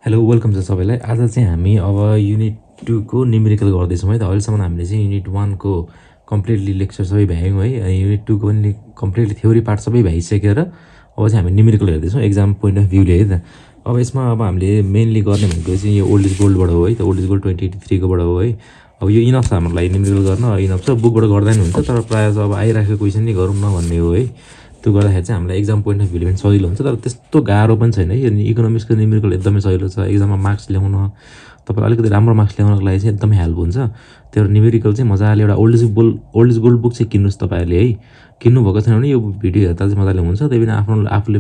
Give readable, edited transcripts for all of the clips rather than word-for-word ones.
Hello welcome छ सबैलाई। आज चाहिँ हामी अब युनिट 2 को न्युमेरिकल गर्दैछौँ है त। अहिलेसम्म हामीले चाहिँ युनिट 1 को कम्प्लिटली लेक्चर सबै भ्यायौँ है। अनि युनिट 2 को पनि कम्प्लिटली थ्योरी पार्ट सबै भइसकेर अब चाहिँ हामी न्युमेरिकल हेर्दैछौँ एक्जाम पोइन्ट अफ भ्यूले है त। अब यसमा अब हामीले मेनली गर्ने भनेको चाहिँ यो ओल्ड इज गोल्डबाट हो है त। ओल्ड इज गोल्ड 2083 कोबाट हो है। अब यो इनफ छ हाम्रो लागि न्युमेरिकल गर्न, इनफ छ। बुकबाट गर्दा नि हुन्छ, तर प्रायः जब आइराखेको क्वेसन नै गरौँ न भन्ने हो है। त्यो गर्दाखेरि चाहिँ हामीलाई एक्जाम पोइन्ट अफ भ्यूले पनि सजिलो हुन्छ, तर त्यस्तो गाह्रो पनि छैन है। यो इकोनोमिक्सको न्युमेरिकल एकदमै सजिलो छ। एक्जाममा मार्क्स ल्याउन तपाईँ अलिकति राम्रो मार्क्स ल्याउनको लागि चाहिँ एकदमै हेल्प हुन्छ। त्यो न्युमेरिकल चाहिँ मजाले एउटा ओल्ड इज गोल्ड बुक चाहिँ किन्नुहोस् तपाईँहरूले है। किन्नुभएको छैन भने यो भिडियो हेर्दा चाहिँ मजाले हुन्छ। त्यही पनि आफूले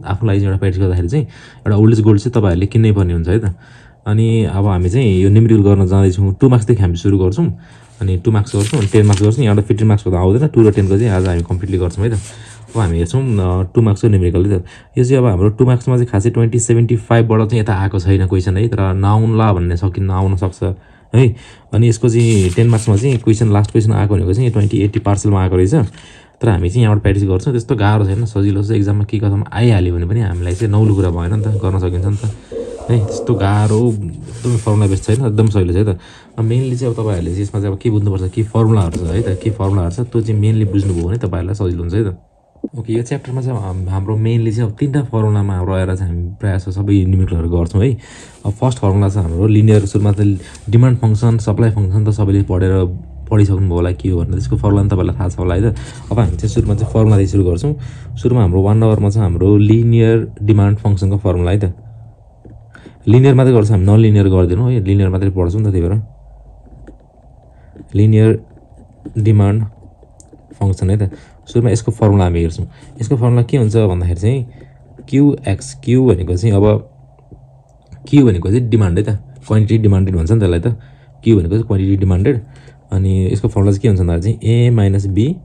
आफ्नो लागि चाहिँ एउटा प्र्याक्टिस गर्दाखेरि चाहिँ एउटा ओल्ड इज गोल्ड चाहिँ तपाईँहरूले किन्नै पर्ने हुन्छ है त। अनि अब हामी चाहिँ यो न्युमेरिकल गर्न जाँदैछौँ। 2 मार्क्सदेखि हामी सुरु गर्छौँ, अनि 2 मार्क्स गर्छौँ, अनि 10 मार्क्स गर्छौँ। यहाँबाट 15 मार्क्सको त आउँदैन। 2 र 10 को चाहिँ आज हामी कम्प्लिटली गर्छौँ है त। अब हामी हेर्छौँ 2 मार्क्सको न्युमेरिकल है त। यो चाहिँ अब हाम्रो 2 मार्क्समा चाहिँ खासै 2075बाट चाहिँ यता आएको छैन क्वेसन है, तर नआउला भन्ने आउन सक्छ है। अनि यसको चाहिँ 10 मार्क्समा चाहिँ क्वेसन लास्ट क्वेसन आएको भनेको चाहिँ 2080 पार्सलमा आएको रहेछ। तर हामी चाहिँ यहाँबाट प्र्याक्टिस गर्छौँ। त्यस्तो गाह्रो छैन, सजिलो छ। एक्जाममा के कथामा आइहाल्यो भने पनि हामीलाई चाहिँ नौलो कुरा भएन नि त, गर्न सकिन्छ नि त है। त्यस्तो गाह्रो एकदमै फर्मुला बेस छैन, एकदम सजिलो छ है त। मेनली चाहिँ अब तपाईँहरूले चाहिँ यसमा चाहिँ अब के बुझ्नुपर्छ, के फर्मुलाहरू छ है त, के फर्मुलाहरू छ त्यो चाहिँ मेनली बुझ्नुभयो भने तपाईँहरूलाई सजिलो हुन्छ है त। ओके, यो च्याप्टरमा चाहिँ हाम्रो मेनली चाहिँ अब 3टा फर्मुलामा रहेर चाहिँ हामी प्रायः सबै न्युमेरिकलहरू गर्छौँ है। अब फर्स्ट फर्मुला चाहिँ हाम्रो लिनियर, सुरुमा त डिमान्ड फङ्सन सप्लाई फङ्सन त सबैले पढिसक्नुभयो होला के हो भनेर। त्यसको फर्मुला पनि तपाईँलाई थाहा छ होला है त। अब हामी चाहिँ सुरुमा चाहिँ फर्मुलादेखि सुरु गर्छौँ। सुरुमा हाम्रो 1 नम्बरमा चाहिँ हाम्रो लिनियर डिमान्ड फङ्सनको फर्मुला है त। लिनियर मात्रै गर्छ हामी, नन लिनियर गर्दैनौँ है। लिनियर मात्रै पढ्छौँ नि त, त्यही भएर लिनियर डिमान्ड फङ्सन है त। सुरुमा यसको फर्मुला हामी हेर्छौँ। यसको फर्मुला के हुन्छ भन्दाखेरि चाहिँ क्युएक्स, क्यु भनेको चाहिँ अब क्यु भनेको चाहिँ डिमान्ड है त, क्वान्टिटी डिमान्डेड भन्छ नि त्यसलाई त। क्यु भनेको चाहिँ क्वान्टिटी डिमान्डेड। अनि यसको फर्मुला चाहिँ के हुन्छ भन्दाखेरि चाहिँ ए माइनस बी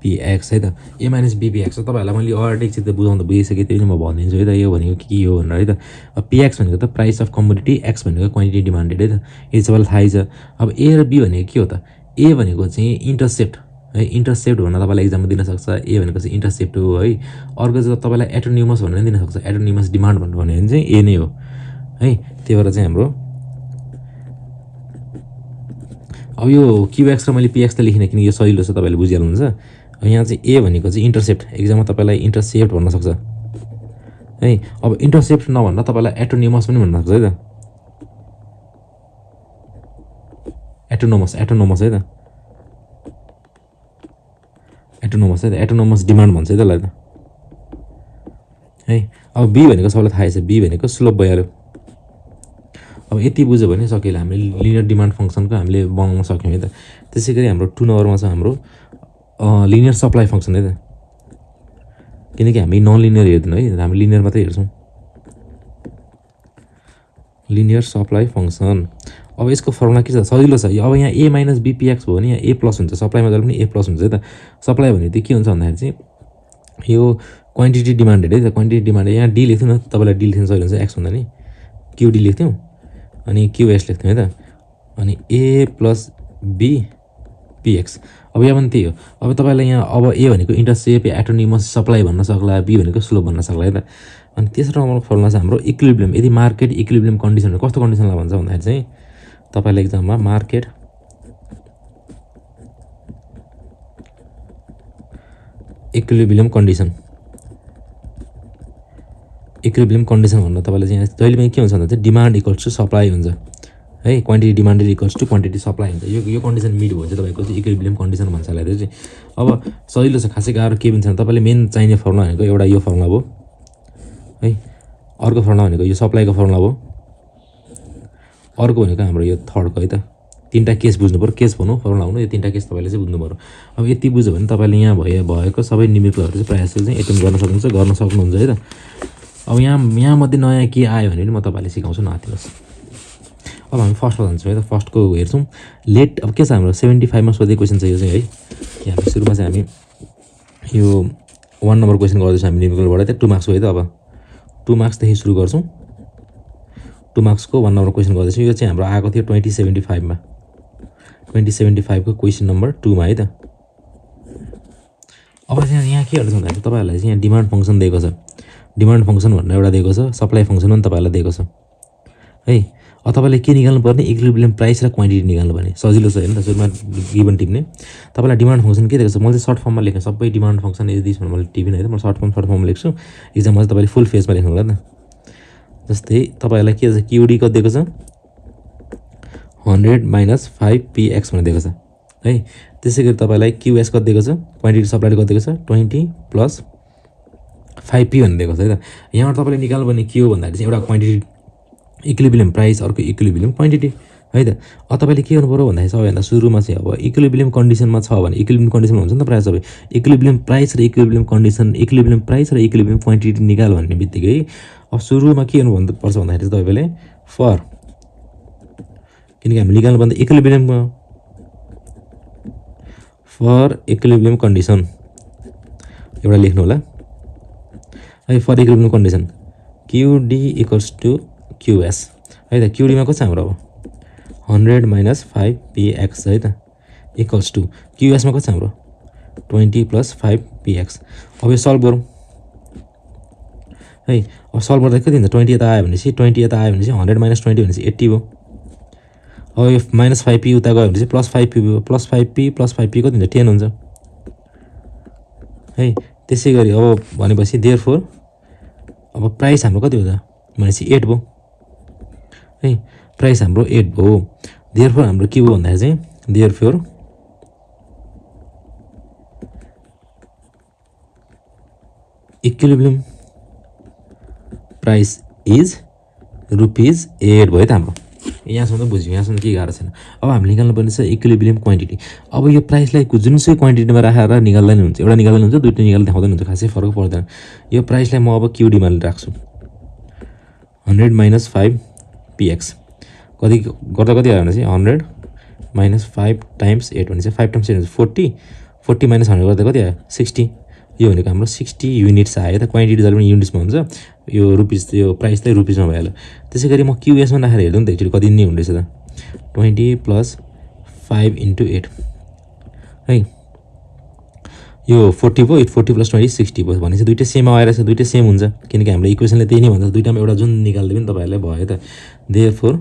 पिएक्स है त। ए माइनस बी पिएक्स तपाईँहरूलाई मैले अलरेडी एकचोटि त बुझाउँदा बुझिसकेँ, त्यही म भनिदिन्छु है त। यो भनेको के हो भनेर है त। अब पिएक्स भनेको त प्राइस अफ कमोडिटी, एक्स भनेको क्वान्टिटी डिमान्डेड है त। यो सबैलाई थाहै छ। अब ए र बी भनेको के हो त? ए भनेको चाहिँ इन्टरसेप्ट है। इन्टरसेप्ट भनेर तपाईँलाई एक्जाममा दिन सक्छ। ए भनेको चाहिँ इन्टरसेप्ट हो है। अर्को चाहिँ तपाईँलाई एटोनिमस भनेर दिन सक्छ। एटोनिमस डिमान्ड भन्नु भने चाहिँ ए नै हो है। त्यही भएर चाहिँ हाम्रो अब यो क्युएक्स र मैले पिएक्स त लेखिनँ, किनकि यो सजिलो छ, तपाईँले बुझिहाल्नुहुन्छ। अब यहाँ चाहिँ ए भनेको चाहिँ इन्टरसेप्ट, एक्जाममा तपाईँलाई इन्टरसेप्ट भन्न सक्छ है। अब इन्टरसेप्ट नभन्दा तपाईँलाई एटोनिमस पनि भन्न सक्छ है त। एटोनोमस है त। एटोनोमस है त, एटोनोमस डिमान्ड भन्छ है त्यसलाई त है। अब बी भनेको सबैलाई थाहै छ, बी भनेको स्लोप भइहाल्यो। अब यति बुझ्यो भने सकिएला, हामीले लिनियर डिमान्ड फङ्सनको हामीले बनाउन सक्यौँ है त। त्यसै गरी हाम्रो 2 नम्बरमा छ हाम्रो लिनियर सप्लाई फङ्सन है त। किनकि हामी नन लिनियर हेर्दैनौँ है, हामी लिनियर मात्रै हेर्छौँ। लिनियर सप्लाई फङ्सन, अब यसको फर्मुला के छ? सजिलो छ। अब यहाँ ए माइनस बी पिएक्स भयो भने यहाँ ए प्लस हुन्छ। सप्लाईमा जहिले पनि ए प्लस हुन्छ है त। सप्लाई भने त्यो के हुन्छ भन्दाखेरि चाहिँ यो क्वान्टिटी डिमान्डेड है त। क्वान्टिटी डिमान्डेड, यहाँ डी लेख्थ्यौँ न, तपाईँलाई डी लेख्नु सजिलो हुन्छ। एक्स भन्दा नि क्युडी लेख्थ्यौँ, अनि क्युएस लेख्थ्यौँ है त। अनि ए प्लस बी पिएक्स, अब यहाँ पनि त्यही हो। अब तपाईँलाई यहाँ अब ए भनेको इन्टरसेप या एटोनिमस सप्लाई भन्न सक्ला, बी भनेको स्लोप भन्न सक्ला है त। अनि तेस्रो नम्बरको फर्मुला चाहिँ हाम्रो इक्विलिब्रियम। यदि मार्केट इक्विलिब्रियम कन्डिसन, कस्तो कन्डिसनलाई भन्छ भन्दाखेरि चाहिँ तपाईँलाई एक्जाममा market equilibrium condition, equilibrium condition भन्नु तपाईँलाई चाहिँ जहिले पनि के हुन्छ भन्दा चाहिँ डिमान्ड इक्वल्स टु सप्लाई हुन्छ है। Quantity demanded equals to quantity supply हुन्छ। यो कन्डिसन मिट भयो चाहिँ तपाईँको चाहिँ इक्विलिब्रियम कन्डिसन भन्छ यसलाई चाहिँ। अब सजिलो छ, खासै गाह्रो केही पनि छैन। तपाईँले मेन चाहिने फर्मुला भनेको एउटा यो फर्मुला भयो है। अर्को फर्मुला भनेको यो सप्लाईको फर्मुला भयो। अर्को भनेको हाम्रो यो थर्डको है त। 3टा केस बुझ्नु पऱ्यो, केस भनौँ फर्मुला हुनु, यो 3टा केस तपाईँले चाहिँ बुझ्नु पऱ्यो। अब यति बुझ्यो भने तपाईँले यहाँ भएको सबै न्युमेरिकलहरू चाहिँ प्रायः जस्तो चाहिँ एटेम्प गर्न सक्नुहुन्छ है त। अब यहाँ मध्ये नयाँ के आयो भने म तपाईँले सिकाउँछु, नआत्तिनुहोस्। अब हामी फर्स्टमा जान्छौँ है त। फर्स्टको हेर्छौँ। लेट, अब के छ हाम्रो 75मा सोधेको क्वेसन छ यो चाहिँ है। यहाँ सुरुमा चाहिँ हामी यो 1 नम्बर क्वेसन गर्दैछौँ हामी न्युमेरिकलबाट चाहिँ 2 मार्क्सको है त। अब 2 मार्क्सदेखि सुरु गर्छौँ। 2 मार्क्सको 1 नम्बर क्वेसन गर्दैछौँ। यो चाहिँ हाम्रो आएको थियो 2075मा, 2075को क्वेसन नम्बर 2 मा है त। अब चाहिँ यहाँ के गर्छ भन्दाखेरि तपाईँहरूलाई चाहिँ यहाँ डिमान्ड फङ्सन दिएको छ। डिमान्ड फङ्सन भनेर एउटा दिएको छ, सप्लाई फङ्सन पनि तपाईँहरूलाई दिएको छ है। तपाईँलाई के निकाल्नु पर्ने इक्विलिब्रियम प्राइस र क्वान्टिटी निकाल्नु पर्ने सजिलो छ हैन त। सुरुमा गिभन टिप्ने तपाईलाई डिमान्ड फंक्सन के दिएको छ म चाहिँ सर्ट फर्ममा लेख्न सबै डिमान्ड फंक्सन यदि भनेर मैले टिपिन है त म सर्ट फर्ममा लेख्छु। एक्जाममा चाहिँ तपाईले फुल फेजमा लेख्नु होला त। जस्तै तपाईलाई के छ क्यूडी कति दिएको छ 100 - 5px भनेर दिएको छ है। त्यसैगरी तपाईलाई क्यूएस कति दिएको छ क्वान्टिटी सप्लाइड कति दिएको छ 20 + 5p भनेर दिएको छ है त। यहाँबाट तपाईले निकाल्नुपर्ने के हो भन्दाखेरि चाहिँ एउटा क्वान्टिटी इक्विलिब्रियम प्राइस अर्को इक्विलिब्रियम क्वान्टिटी है त। तपाईले के गर्नु पर्यो भन्दाखेरि सबैभन्दा सुरुमा चाहिँ अब इक्विलिब्रियम कन्डिसनमा छ भने इक्विलिब्रियम कन्डिसनमा हुन्छ नि त प्राय सबै इक्विलिब्रियम प्राइस र इक्विलिब्रियम कन्डिसन इक्विलिब्रियम प्राइस र इक्विलिब्रियम क्वान्टिटी निकाल भन्ने बित्तिकै अब सुरुमा के गर्नु पर्छ भन्दाखेरि तपाईले फर किनकि हामी निकाल्नु पर्दा इक्विलिब्रियममा फर इक्विलिब्रियम कन्डिसन एउटा लेख्नु होला है। For equilibrium condition QD = QS है त। क्यूडी मा कति छ हाम्रो अब 100 - 5px है त = क्यूएस मा कति छ हाम्रो 20 + 5px। अब यो सल्भ गरौँ है। अब सल्भ गर्दा कति हुन्छ 20 यता आयो भनेपछि 20 यता आयो भनेपछि 100 - 20 भनेपछि 80 भयो। अब यो -5p उता गयो भनेपछि +5p भयो। +5p + 5p कति हुन्छ 10 हुन्छ है। त्यसैगरी अब भनेपछि देयरफोर अब प्राइस हाम्रो कति हुन्छ भनेपछि 8 भयो है। प्राइस हाम्रो 8 भयो। देयरफोर हाम्रो के भयो भन्दाखेरि चाहिँ देयरफोर इक्विलिब्रियम प्राइस इज ₹8 भयो त हाम्रो। यहाँसम्म त बुझ्यौँ, यहाँसम्म के गाह्रो छैन। अब हामीले निकाल्नु पर्ने छ इक्विलिब्रियम क्वान्टिटी। अब यो प्राइसलाई जुनसुकै क्वान्टिटीमा राखेर निकाल्दा नि हुन्छ, एउटा निकाल्दा हुन्छ दुईटा निकाल्दा देखाउँदा हुन्छ, खासै फरक पर्दैन। यो प्राइसलाई म अब क्यूडीमा राख्छु 100 - 5px कति गर्दा कति आयो भनेपछि 100 - 5 × 8 भनेपछि 5 × 8 40 40 - 100 गर्दा कति आयो 60। यो भनेको हाम्रो 60 युनिट्स आयो त। क्वान्टिटी जहिले पनि युनिट्समा हुन्छ। यो रुपिस यो प्राइस चाहिँ रुपिसमा भइहाल्यो। त्यसैगरी म क्यूएसमा राखेर हेर्दा नि त एक्चुअली कति नै हुँदैछ त 20 + 5 × 8 है। यो 40 भयो। 40 + 20 60 भयो भनेपछि दुईटै सेम आइरहेछ। दुईटै सेम हुन्छ किनकि हाम्रो इक्वेसनले त्यही नै भन्छ। दुईटामा एउटा जुन निकाल्दै पनि तपाईहरुलाई भयो त। Therefore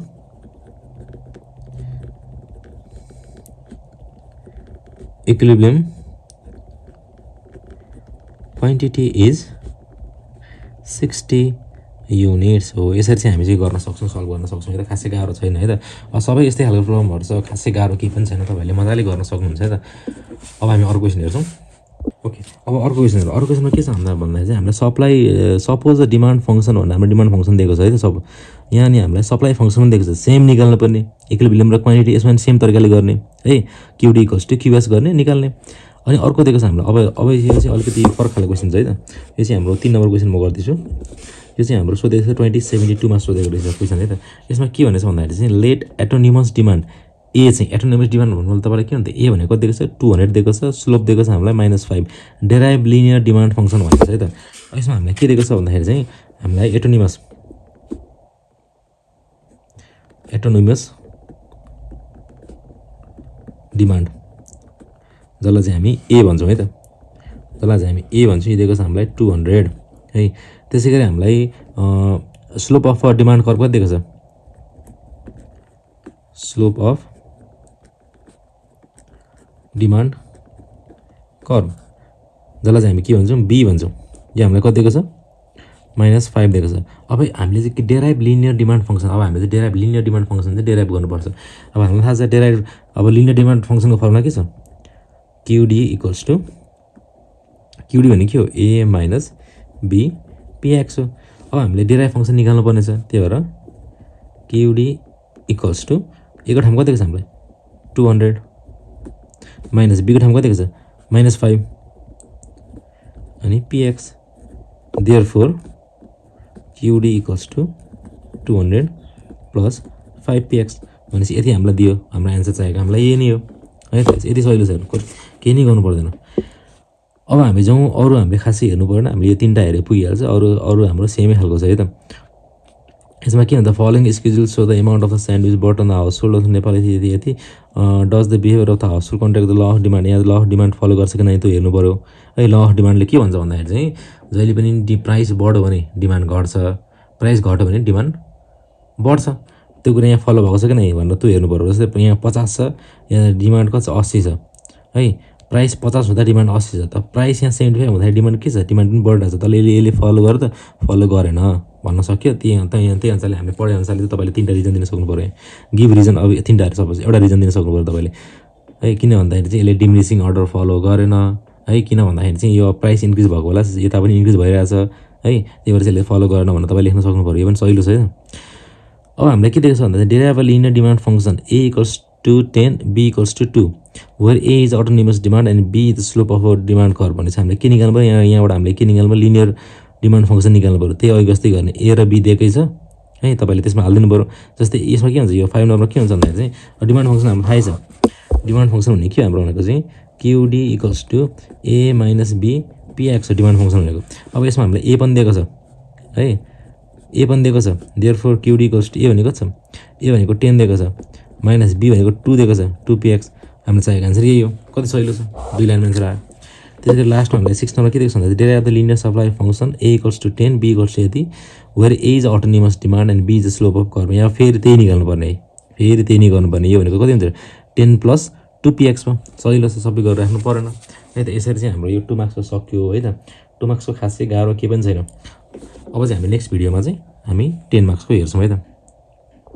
equilibrium quantity is 60 units हो। यसरी चाहिँ हामी चाहिँ गर्न सक्छौँ, सल्भ गर्न सक्छौँ। यो त खासै गाह्रो छैन है त। सबै यस्तै खालको प्रब्लमहरु छ, खासै गाह्रो केही पनि छैन। तपाईहरुले मजाले गर्न सक्नुहुन्छ है त। अब हामी अर्को क्वेशन हेर्छौँ। ओके, अब अर्को क्वेशन हेरौँ। अर्को क्वेशनमा के छ भन्दाखेरि चाहिँ हामीले सप्लाई सपोज डिमान्ड फंक्सन भन्दा हाम्रो डिमान्ड फंक्सन दिएको छ है त। सब यहाँ नि हामीलाई सप्लाई फंक्सन पनि दिएको छ। सेम निकाल्नु पर्ने इक्विलिब्रियम र क्वान्टिटी यसमा पनि सेम तरिकाले गर्ने है। क्यूडी = क्यूएस गर्ने निकाल्ने। अनि अर्को दिएको छ हामीलाई अब यो चाहिँ अलिकति फरक खालको क्वेशन छ है त। यो चाहिँ हाम्रो 3 नम्बर क्वेशन म गर्दैछु। यो चाहिँ हाम्रो सोधेको छ 2072 मा सोधेको रहेछ क्वेशन है त। यसमा के भनेछ भन्दाखेरि चाहिँ लेट एटोनिमस डिमान्ड ए चाहिँ एटोनिमस डिमान्ड भन्नुले तपाईलाई के भन्छ ए भनेको कति दिएको छ 200 दिएको छ। स्लोप दिएको छ हामीलाई -5 डेराइभ लिनियर डिमान्ड फंक्सन भनेको छ है त। यसमा हामीलाई के दिएको छ भन्दाखेरि चाहिँ हामीलाई एटोनिमस डिमान्ड जसलाई चाहिँ हामी ए भन्छौँ है त। जसलाई चाहिँ हामी ए भन्छौँ। यो दिएको छ हामीलाई 200 है। त्यसैगरी हामीलाई स्लोप अफ डिमान्ड कर्भ कति दिएको छ स्लोप अफ डिमान्ड कर्भ जसलाई चाहिँ हामी के भन्छौँ बी भन्छौँ। यो हामीलाई कति दिएको छ -5 दिएको छ। अब हामीले चाहिँ डेराइभ लिनियर डिमान्ड फंक्सन अब हामीले चाहिँ डेराइभ लिनियर डिमान्ड फंक्सन चाहिँ डेराइभ गर्नुपर्छ। अब हामीलाई थाहा छ डेराइभ अब लिनियर डिमान्ड फंक्सनको फर्मुला के छ क्यूडी = क्यूडी भनेको के हो a - b px हो। अब हामीले डेराइभ फंक्सन निकाल्नु पर्ने छ। त्यही भएर क्यूडी = a को ठाउँमा कति दिएको छ हामीलाई 200 माइनस b को ठाउँमा कति दिएको छ -5 अनि px। देयरफोर क्यूडी = 200 + 5px भनेपछि यति हामीलाई दियो। हाम्रो आन्सर चाहिएको हामीलाई यही नै हो है त। यति सजिलो छ, केही नै गर्नु पर्दैन। अब हामी जाउँ अरु हामीले खासै हेर्नु पर्दैन। हामीले यो तीनटा हेरे पुगिहाल्छ। अरु हाम्रो सेमै खालको छ है त। यसमा के भन्छ following schedule so the amount of the sandwich but on the household of Nepal यति does the behaviour of the household contact the law of demand. यहाँ ल अफ डिमान्ड फलो गर्छ कि नै त्यो हेर्नु पर्यो है। ल अफ डिमान्डले के भन्छ भन्दाखेरि चाहिँ जहिले पनि प्राइस बढ्यो भने डिमान्ड घट्छ, प्राइस घट्यो भने डिमान्ड बढ्छ। त्यो कुरा यहाँ फलो भएको छ कि नै भनेर त्यो हेर्नु पर्यो। जस्तै यहाँ 50 छ, यहाँ डिमान्ड कति छ 80 छ है, प्राइस 50 हुँदा डिमान्ड 80 छ, त प्राइस यहाँ 75 हुँदा डिमान्ड के छ, डिमान्ड पनि बढिरहेको छ। तल यसले फलो गर्यो त फलो गरेन भन्न सक्यो। त्यही अनुसारले हामीले पढे अनुसारले चाहिँ तपाईँले 3टा रिजन दिन सक्नु पऱ्यो। गिभ रिजन अब 3टा सपोज एउटा रिजन दिन सक्नु पऱ्यो तपाईँले है, किन भन्दाखेरि चाहिँ यसले डिमिनिसिङ अर्डर फलो गरेन है, किन भन्दाखेरि चाहिँ यो प्राइस इन्क्रिज भएको होला, यता पनि इन्क्रिज भइरहेछ है, त्यही भएर चाहिँ यसले फलो गरेन भनेर तपाईँ लेख्न सक्नु पऱ्यो। यो पनि सजिलो छ है। अब हामीले के दिएको छ भन्दा derive a linear demand function A = 10, B = 2 where A is autonomous demand and B is the slope of our demand curve भनेपछि हामीले के निकाल्नु पर्यो, यहाँबाट हामीले के निकाल्नु पर्यो, लिनियर डिमान्ड फङ्सन निकाल्नु पर्यो। त्यही अघि जस्तै गर्ने A र B दिएकै छ है, तपाईँले त्यसमा हालिदिनु पर्यो। जस्तै यसमा के हुन्छ, यो 5 नम्बरमा के हुन्छ भन्दाखेरि चाहिँ डिमान्ड फङ्सन हाम्रो थाहै छ। डिमान्ड फङ्सन भन्ने के हाम्रो भनेको चाहिँ QD = A - B PX demand function भनेको। अब यसमा हामीले A पनि दिएको छ है, A पनि दिएको छ, देयरफोर QD = A भनेको छ, A भनेको 10 दिएको छ, माइनस B भनेको 2 दिएको छ, 2PX। हाम्रो चाहिएको आन्सर यही हो। कति सजिलो छ, 2 लाइनमा आन्सर आयो। त्यसरी लास्टमा हामीले 6 नम्बर के दिएको छ भन्दा derive the linear supply function A = 10, B = यति where A is autonomous demand and B is the slope of curve. यहाँ फेरि त्यही निकाल्नु पर्ने है, फेरि त्यही निकाल्नु पर्ने। यो भनेको कति हुन्छ, 10 + 2PX मा सजिलो छ, सबै गरेर राख्नु परेन है त। यसरी चाहिँ हाम्रो यो 2 मार्क्सको सक्यो है त। 2 मार्क्सको खासै गाह्रो केही पनि छैन। अब चाहिँ हामी नेक्स्ट भिडियोमा चाहिँ हामी 10 मार्क्सको हेर्छौँ है त।